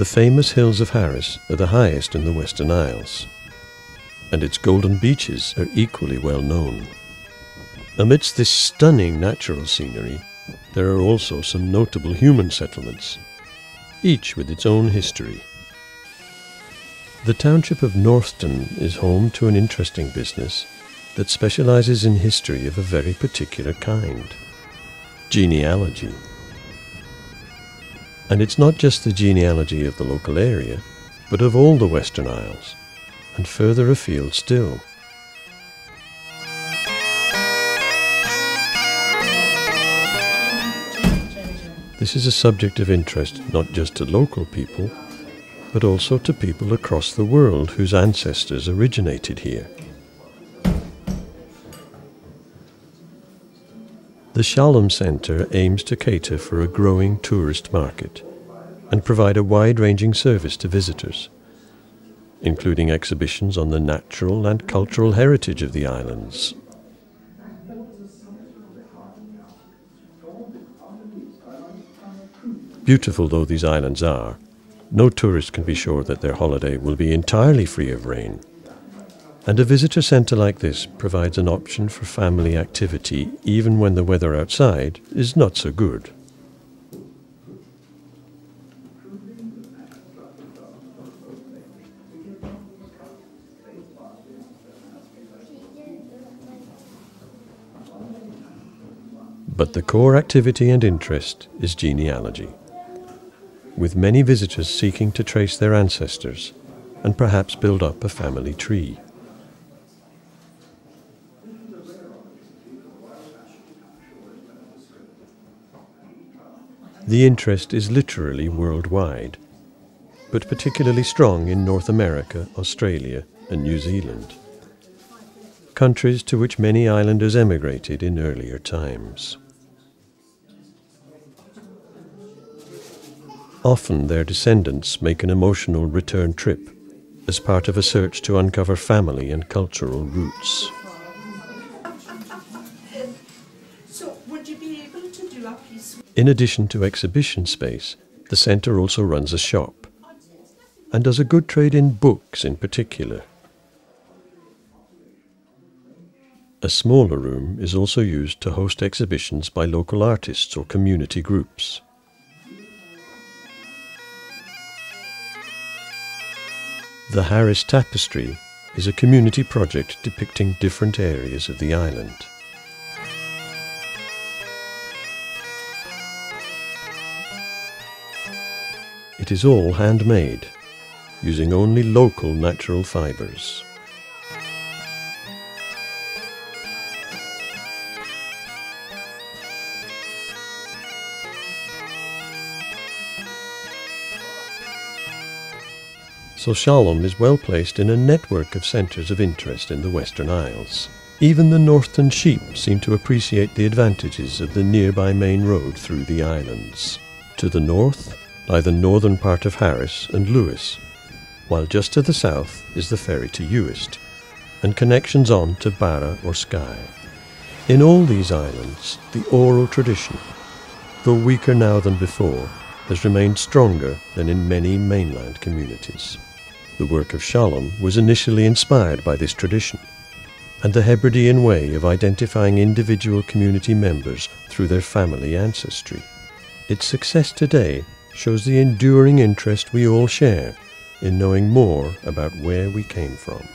The famous hills of Harris are the highest in the Western Isles, and its golden beaches are equally well known. Amidst this stunning natural scenery, there are also some notable human settlements, each with its own history. The township of Northton is home to an interesting business that specializes in history of a very particular kind: genealogy. And it's not just the genealogy of the local area, but of all the Western Isles, and further afield still. This is a subject of interest not just to local people, but also to people across the world whose ancestors originated here. The Seallam Centre aims to cater for a growing tourist market and provide a wide-ranging service to visitors, including exhibitions on the natural and cultural heritage of the islands. Beautiful though these islands are, no tourist can be sure that their holiday will be entirely free of rain. And a visitor centre like this provides an option for family activity even when the weather outside is not so good. But the core activity and interest is genealogy, with many visitors seeking to trace their ancestors and perhaps build up a family tree. The interest is literally worldwide, but particularly strong in North America, Australia, and New Zealand, countries to which many islanders emigrated in earlier times. Often their descendants make an emotional return trip as part of a search to uncover family and cultural roots. In addition to exhibition space, the centre also runs a shop and does a good trade in books in particular. A smaller room is also used to host exhibitions by local artists or community groups. The Harris Tapestry is a community project depicting different areas of the island. It is all handmade, using only local natural fibres. So Seallam is well placed in a network of centres of interest in the Western Isles. Even the Northton sheep seem to appreciate the advantages of the nearby main road through the islands. To the north lie the northern part of Harris and Lewis, while just to the south is the ferry to Uist, and connections on to Barra or Skye. In all these islands, the oral tradition, though weaker now than before, has remained stronger than in many mainland communities. The work of Seallam was initially inspired by this tradition, and the Hebridean way of identifying individual community members through their family ancestry. Its success today shows the enduring interest we all share in knowing more about where we came from.